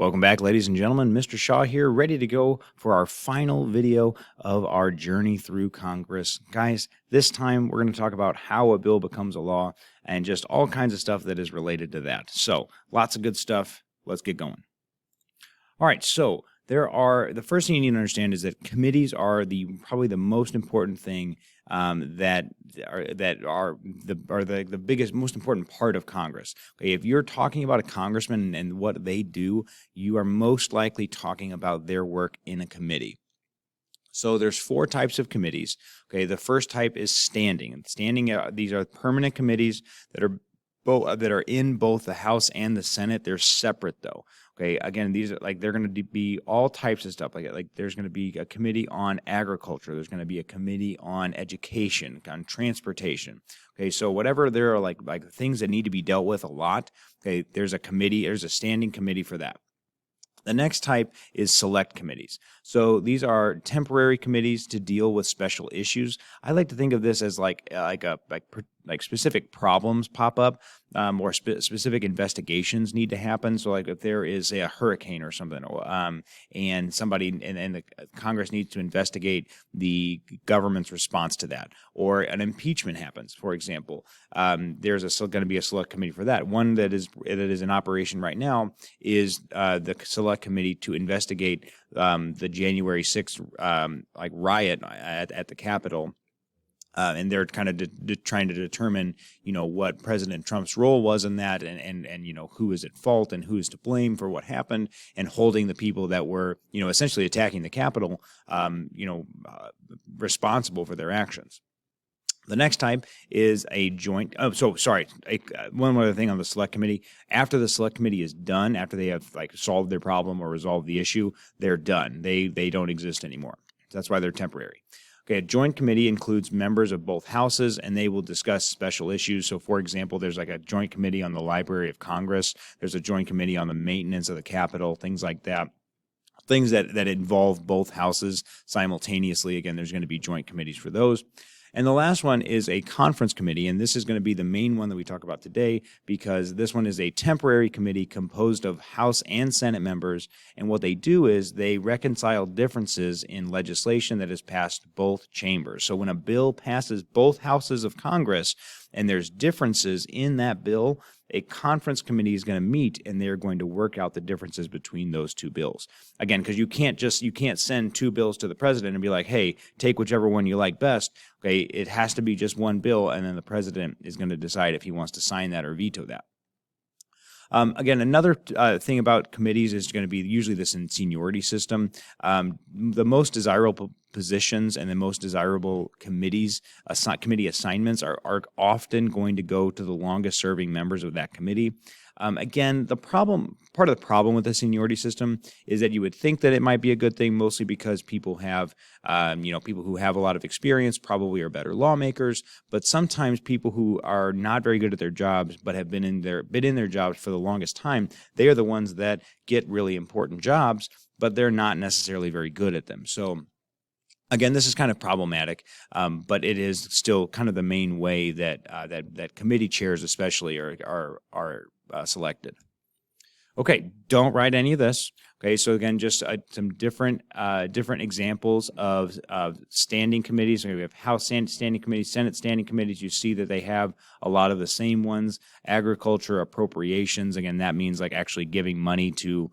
Welcome back, ladies and gentlemen. Mr. Shaw here, ready to go for our final video of our journey through Congress. Guys, this time we're going to talk about how a bill becomes a law and just all kinds of stuff that is related to that. So, lots of good stuff. Let's get going. All right, so the first thing you need to understand is that committees are probably the most important thing that are the biggest, most important part of Congress. Okay, if you're talking about a congressman and what they do, you are most likely talking about their work in a committee. So there's four types of committees. Okay, the first type is standing. These are permanent committees that are in both the House and the Senate. They're separate though. Okay, again, these are they're going to be all types of stuff. Like there's going to be a committee on agriculture. There's going to be a committee on education, on transportation. Okay, so whatever there are like things that need to be dealt with a lot. Okay, there's a standing committee for that. The next type is select committees. So these are temporary committees to deal with special issues. I like to think of this as like specific problems pop up, or specific investigations need to happen. So like if there is a hurricane or something, and the Congress needs to investigate the government's response to that, or an impeachment happens, for example, there's going to be a select committee for that. One that is in operation right now is the select committee to investigate the January 6th riot at the Capitol. And they're kind of trying to determine, what President Trump's role was in that, and who is at fault and who is to blame for what happened, and holding the people that were, essentially attacking the Capitol, responsible for their actions. The next type is a joint. One other thing on the select committee. After the select committee is done, after they have solved their problem or resolved the issue, they're done. They don't exist anymore. So that's why they're temporary. Okay, a joint committee includes members of both houses, and they will discuss special issues. So, for example, there's a joint committee on the Library of Congress. There's a joint committee on the maintenance of the Capitol, things like that. Things that involve both houses simultaneously. Again, there's going to be joint committees for those. And the last one is a conference committee, and this is going to be the main one that we talk about today, because this one is a temporary committee composed of House and Senate members, and what they do is they reconcile differences in legislation that has passed both chambers. So when a bill passes both houses of Congress and there's differences in that bill, a conference committee is going to meet, and they're going to work out the differences between those two bills. Again, because you can't send two bills to the president and be like, hey, take whichever one you like best. Okay, it has to be just one bill, and then the president is going to decide if he wants to sign that or veto that. Again, another thing about committees is going to be usually this in seniority system. The most desirable positions and the most desirable committee assignments are often going to go to the longest serving members of that committee. Again, part of the problem with the seniority system is that you would think that it might be a good thing, mostly because people who have a lot of experience probably are better lawmakers, but sometimes people who are not very good at their jobs but have been in their jobs for the longest time, they are the ones that get really important jobs, but they're not necessarily very good at them. So again, this is kind of problematic, but it is still kind of the main way that committee chairs especially are selected. Okay, don't write any of this. Okay, so again, just some different examples of standing committees. We have House standing committees, Senate standing committees. You see that they have a lot of the same ones. Agriculture, appropriations. Again, that means actually giving money to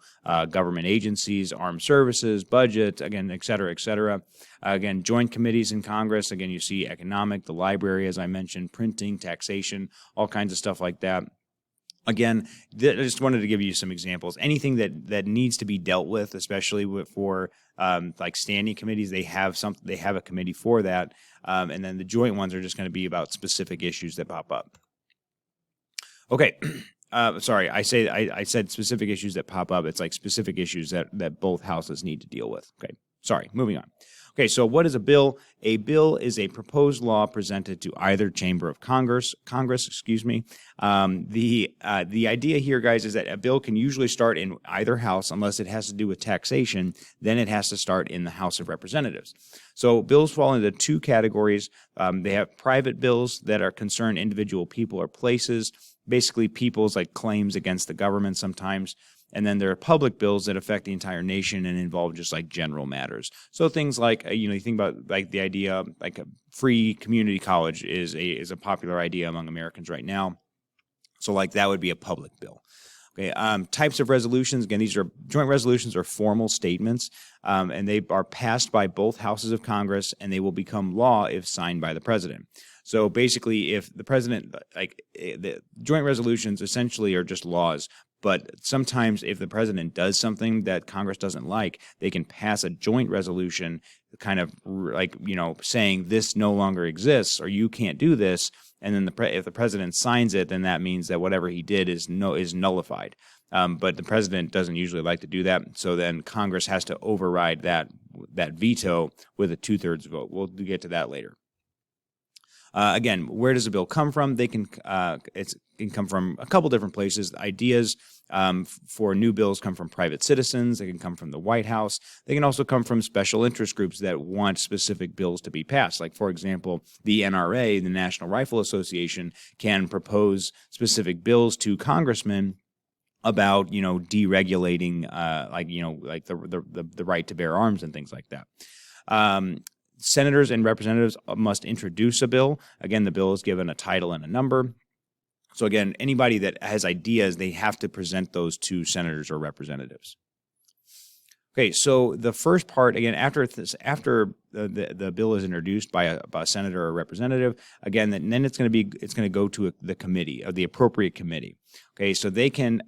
government agencies, armed services, budget. Again, et cetera, et cetera. Again, joint committees in Congress. Again, you see economic, the library, as I mentioned, printing, taxation, all kinds of stuff like that. Again, I just wanted to give you some examples. Anything that needs to be dealt with, especially for standing committees, they have a committee for that, and then the joint ones are just going to be about specific issues that pop up. Okay, sorry, I said specific issues that pop up. It's specific issues that both houses need to deal with. Okay, sorry, moving on. Okay, so what is a bill? A bill is a proposed law presented to either chamber of Congress. The idea here, guys, is that a bill can usually start in either house unless it has to do with taxation. Then it has to start in the House of Representatives. So bills fall into two categories. They have private bills that are concern individual people or places, basically people's claims against the government sometimes. And then there are public bills that affect the entire nation and involve just like general matters. So things like, you think about like the idea, like a free community college is a popular idea among Americans right now. So like that would be a public bill. Okay, types of resolutions, again, these are joint resolutions or formal statements, and they are passed by both houses of Congress, and they will become law if signed by the president. So basically, if the president, the joint resolutions essentially are just laws, but sometimes if the president does something that Congress doesn't like, they can pass a joint resolution kind of saying this no longer exists or you can't do this. And then if the president signs it, then that means that whatever he did is nullified. But the president doesn't usually like to do that. So then Congress has to override that veto with a 2/3 vote. We'll get to that later. Again, where does a bill come from? It can come from a couple different places. Ideas for new bills come from private citizens. They can come from the White House. They can also come from special interest groups that want specific bills to be passed. Like, for example, the NRA, the National Rifle Association, can propose specific bills to congressmen about, deregulating, the right to bear arms and things like that. Senators and representatives must introduce a bill. Again, the bill is given a title and a number. So again, anybody that has ideas, they have to present those to senators or representatives. Okay, so the first part, again, after the bill is introduced by a senator or representative, again, then it's going to go to the committee, or the appropriate committee. Okay, so they can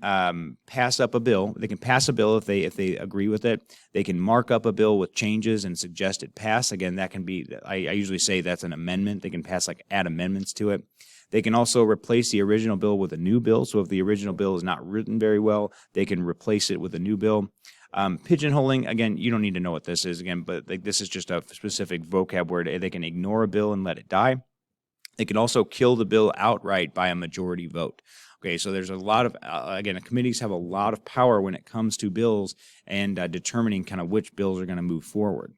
pass up a bill. They can pass a bill if they agree with it. They can mark up a bill with changes and suggest it pass. Again, that can be, I usually say that's an amendment. They can add amendments to it. They can also replace the original bill with a new bill. So if the original bill is not written very well, they can replace it with a new bill. Pigeonholing, again, you don't need to know what this is, again, but this is just a specific vocab word. They can ignore a bill and let it die. They can also kill the bill outright by a majority vote. Okay, so there's a lot of, committees have a lot of power when it comes to bills and determining kind of which bills are going to move forward.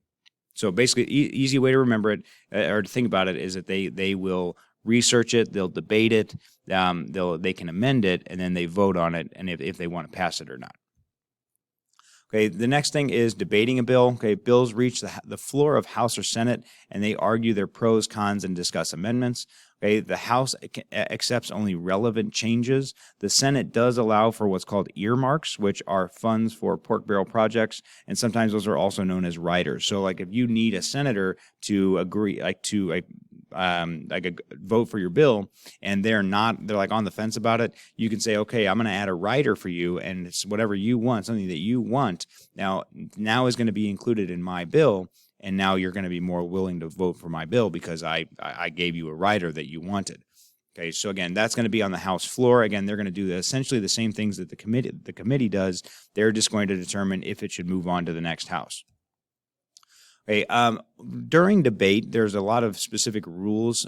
So basically, easy way to remember it or to think about it is that they will research it, they'll debate it, they can amend it, and then they vote on it, and if they want to pass it or not. Okay, the next thing is debating a bill. Okay, bills reach the floor of House or Senate, and they argue their pros, cons, and discuss amendments. Okay, the House accepts only relevant changes. The Senate does allow for what's called earmarks, which are funds for pork barrel projects, and sometimes those are also known as riders. So, like, if you need a senator to agree, vote for your bill, and they're like on the fence about it, you can say, okay, I'm going to add a rider for you, and it's whatever you want, something that you want. Now is going to be included in my bill. And now you're going to be more willing to vote for my bill because I gave you a rider that you wanted. Okay, so again, that's going to be on the House floor. Again, they're going to do essentially the same things that the committee does. They're just going to determine if it should move on to the next House. Okay, during debate, there's a lot of specific rules,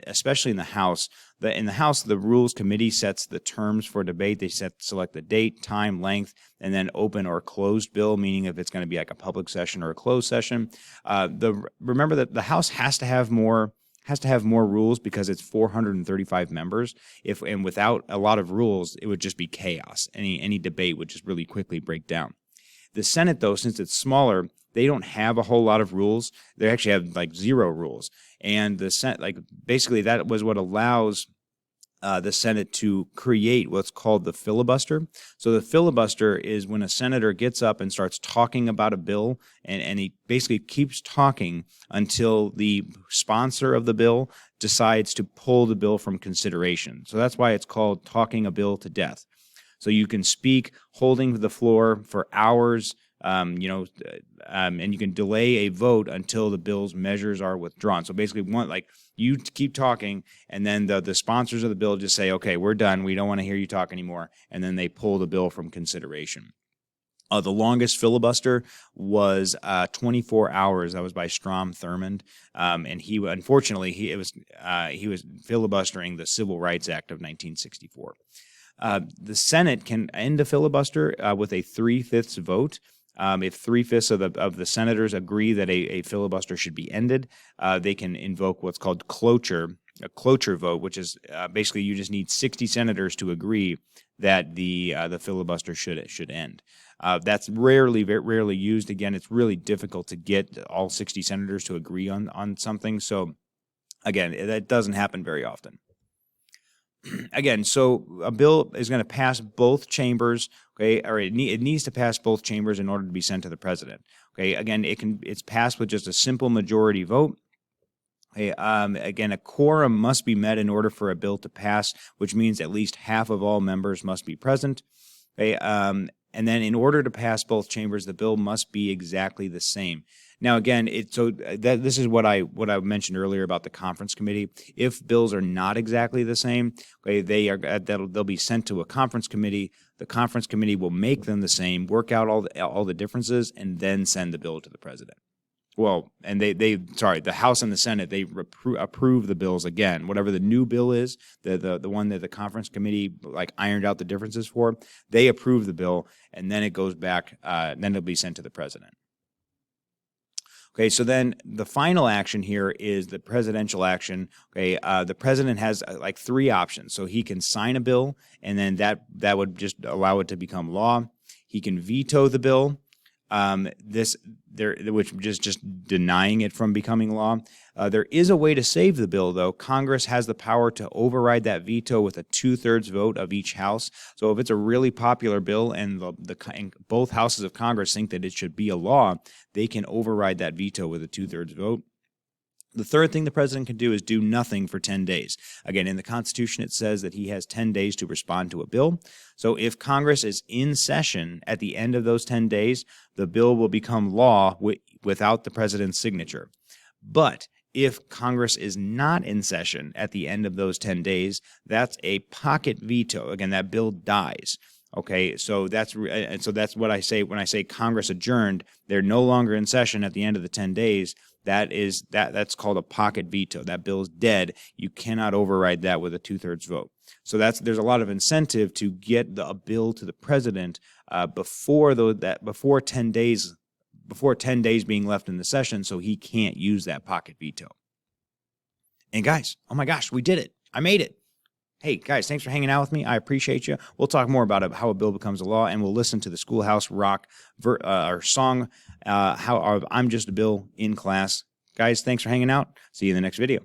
especially in the House. In the House, the Rules Committee sets the terms for debate. They select the date, time, length, and then open or closed bill, meaning if it's going to be like a public session or a closed session. Remember that the House has to have more rules because it's 435 members. And without a lot of rules, it would just be chaos. Any debate would just really quickly break down. The Senate, though, since it's smaller, they don't have a whole lot of rules. They actually have like 0 rules. And the Senate, basically that was what allows the Senate to create what's called the filibuster. So the filibuster is when a senator gets up and starts talking about a bill, and he basically keeps talking until the sponsor of the bill decides to pull the bill from consideration. So that's why it's called talking a bill to death. So you can speak holding the floor for hours, and you can delay a vote until the bill's measures are withdrawn. So basically, you keep talking, and then the sponsors of the bill just say, okay, we're done. We don't want to hear you talk anymore. And then they pull the bill from consideration. The longest filibuster was 24 hours. That was by Strom Thurmond, and he was filibustering the Civil Rights Act of 1964. The Senate can end a filibuster with a 3/5 vote. If 3/5 of the senators agree that a filibuster should be ended, they can invoke what's called cloture, cloture vote, which is basically you just need 60 senators to agree that the filibuster should end. That's very rarely used. Again, it's really difficult to get all 60 senators to agree on something. So again, that doesn't happen very often. Again, so a bill is going to pass both chambers, okay, or it needs to pass both chambers in order to be sent to the president. Okay, again, it's passed with just a simple majority vote. Okay, again, a quorum must be met in order for a bill to pass, which means at least half of all members must be present. Okay, and then in order to pass both chambers, the bill must be exactly the same. Now, again, this is what I mentioned earlier about the conference committee. If bills are not exactly the same, okay, they'll be sent to a conference committee. The conference committee will make them the same, work out all the differences, and then send the bill to the president. Well, and the House and the Senate, they approve the bills again. Whatever the new bill is, the one that the conference committee ironed out the differences for, they approve the bill, and then it goes back. Then it'll be sent to the president. Okay, so then the final action here is the presidential action. Okay, the president has three options. So he can sign a bill, and then that would just allow it to become law. He can veto the bill, which is just denying it from becoming law. There is a way to save the bill, though. Congress has the power to override that veto with a 2/3 vote of each house. So if it's a really popular bill and both houses of Congress think that it should be a law, they can override that veto with a 2/3 vote. The third thing the president can do is do nothing for 10 days. Again, in the Constitution, it says that he has 10 days to respond to a bill. So if Congress is in session at the end of those 10 days, the bill will become law without the president's signature. But if Congress is not in session at the end of those 10 days, that's a pocket veto. Again, that bill dies. Okay, so that's what I say when I say Congress adjourned. They're no longer in session at the end of the 10 days. That's called a pocket veto. That bill is dead. You cannot override that with a 2/3 vote. So there's a lot of incentive to get a bill to the president before 10 days being left in the session, so he can't use that pocket veto. And guys, oh my gosh, we did it! I made it. Hey, guys, thanks for hanging out with me. I appreciate you. We'll talk more about how a bill becomes a law, and we'll listen to the Schoolhouse Rock song, I'm Just a Bill, in class. Guys, thanks for hanging out. See you in the next video.